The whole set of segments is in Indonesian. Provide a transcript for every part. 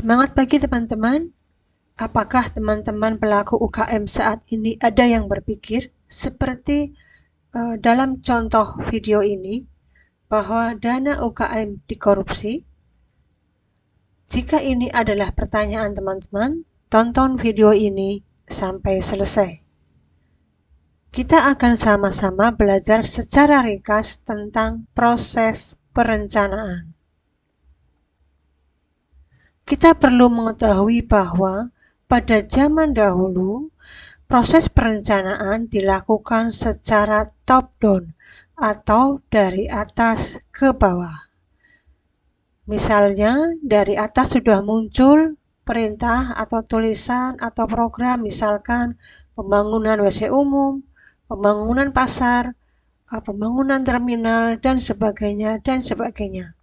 Semangat pagi teman-teman. Apakah teman-teman pelaku UKM saat ini ada yang berpikir seperti dalam contoh video ini bahwa dana UKM dikorupsi? Jika ini adalah pertanyaan teman-teman, tonton video ini sampai selesai. Kita akan sama-sama belajar secara ringkas tentang proses perencanaan. Kita perlu mengetahui bahwa pada zaman dahulu, proses perencanaan dilakukan secara top-down atau dari atas ke bawah. Misalnya, dari atas sudah muncul perintah atau tulisan atau program, misalkan pembangunan WC umum, pembangunan pasar, pembangunan terminal, dan sebagainya, dan sebagainya.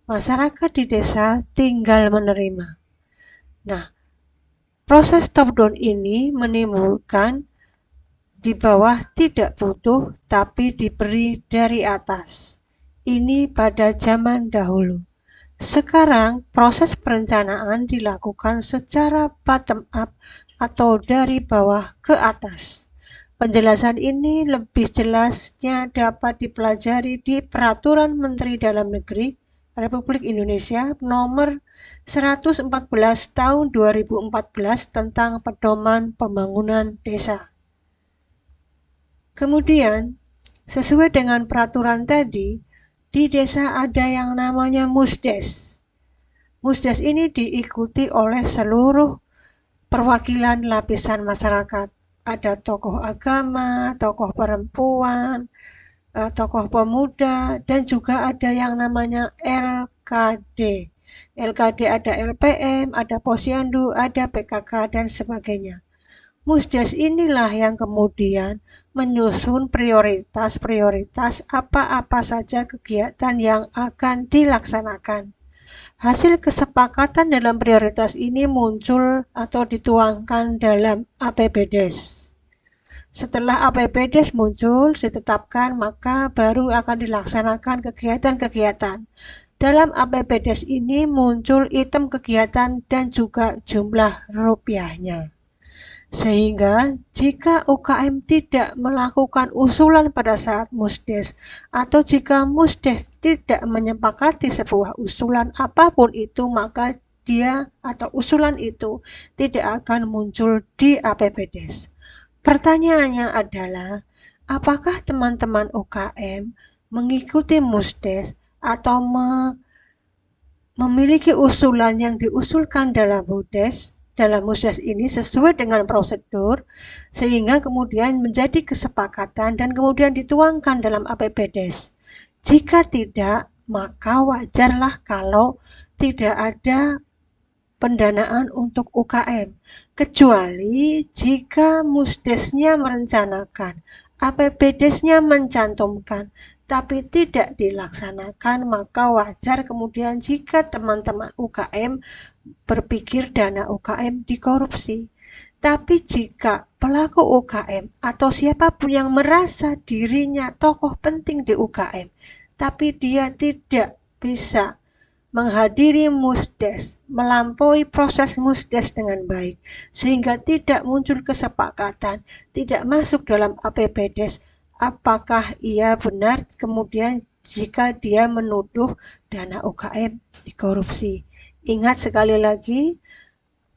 Masyarakat di desa tinggal menerima. Nah, proses top-down ini menimbulkan di bawah tidak butuh tapi diberi dari atas. Ini pada zaman dahulu. Sekarang proses perencanaan dilakukan secara bottom up atau dari bawah ke atas. Penjelasan ini lebih jelasnya dapat dipelajari di Peraturan Menteri Dalam Negeri Republik Indonesia nomor 114 tahun 2014 tentang pedoman pembangunan desa. Kemudian, sesuai dengan peraturan tadi, di desa ada yang namanya Musdes. Musdes ini diikuti oleh seluruh perwakilan lapisan masyarakat. Ada tokoh agama, tokoh perempuan, tokoh pemuda, dan juga ada yang namanya LKD. LKD ada LPM, ada Posyandu, ada PKK, dan sebagainya. Musdes inilah yang kemudian menyusun prioritas-prioritas apa-apa saja kegiatan yang akan dilaksanakan. Hasil kesepakatan dalam prioritas ini muncul atau dituangkan dalam APBDes. Setelah APBDes muncul, ditetapkan, maka baru akan dilaksanakan kegiatan-kegiatan. Dalam APBDes ini muncul item kegiatan dan juga jumlah rupiahnya. Sehingga jika UKM tidak melakukan usulan pada saat Musdes atau jika Musdes tidak menyepakati sebuah usulan apapun itu, maka dia atau usulan itu tidak akan muncul di APBDes. Pertanyaannya adalah, apakah teman-teman UKM mengikuti Musdes atau memiliki usulan yang diusulkan dalam Musdes ini sesuai dengan prosedur, sehingga kemudian menjadi kesepakatan dan kemudian dituangkan dalam APBDes. Jika tidak, maka wajarlah kalau tidak ada pendanaan untuk UKM, kecuali jika Musdesnya merencanakan, APBDesnya mencantumkan, tapi tidak dilaksanakan, maka wajar kemudian jika teman-teman UKM berpikir dana UKM dikorupsi. Tapi jika pelaku UKM atau siapapun yang merasa dirinya tokoh penting di UKM, tapi dia tidak bisa menghadiri Musdes, melampaui proses Musdes dengan baik, sehingga tidak muncul kesepakatan, tidak masuk dalam APBDes, apakah ia benar kemudian jika dia menuduh dana UKM dikorupsi? Ingat sekali lagi,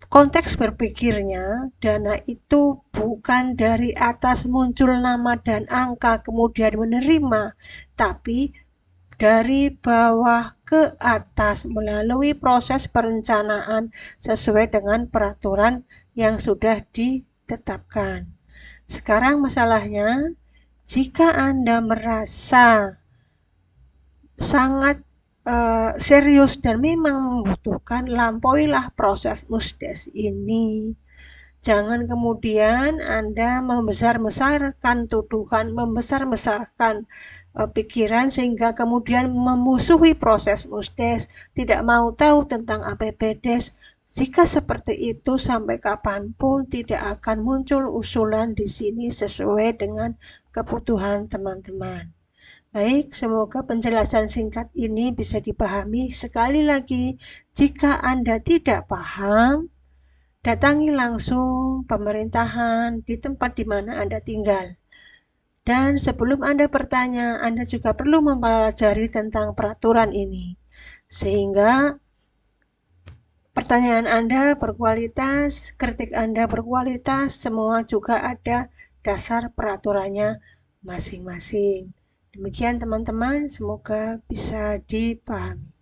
konteks berpikirnya, dana itu bukan dari atas muncul nama dan angka kemudian menerima, tapi dari bawah ke atas melalui proses perencanaan sesuai dengan peraturan yang sudah ditetapkan. Sekarang masalahnya, jika Anda merasa sangat serius dan memang membutuhkan, lampauilah proses Musdes ini. Jangan kemudian Anda membesar-besarkan tuduhan, membesar-besarkan pikiran sehingga kemudian memusuhi proses Musdes, tidak mau tahu tentang APBDes. Jika seperti itu, sampai kapanpun tidak akan muncul usulan di sini sesuai dengan kebutuhan teman-teman. Baik, semoga penjelasan singkat ini bisa dipahami. Sekali lagi, jika Anda tidak paham, datangi langsung pemerintahan di tempat di mana Anda tinggal. Dan sebelum Anda bertanya, Anda juga perlu mempelajari tentang peraturan ini. Sehingga pertanyaan Anda berkualitas, kritik Anda berkualitas, semua juga ada dasar peraturannya masing-masing. Demikian teman-teman, semoga bisa dipahami.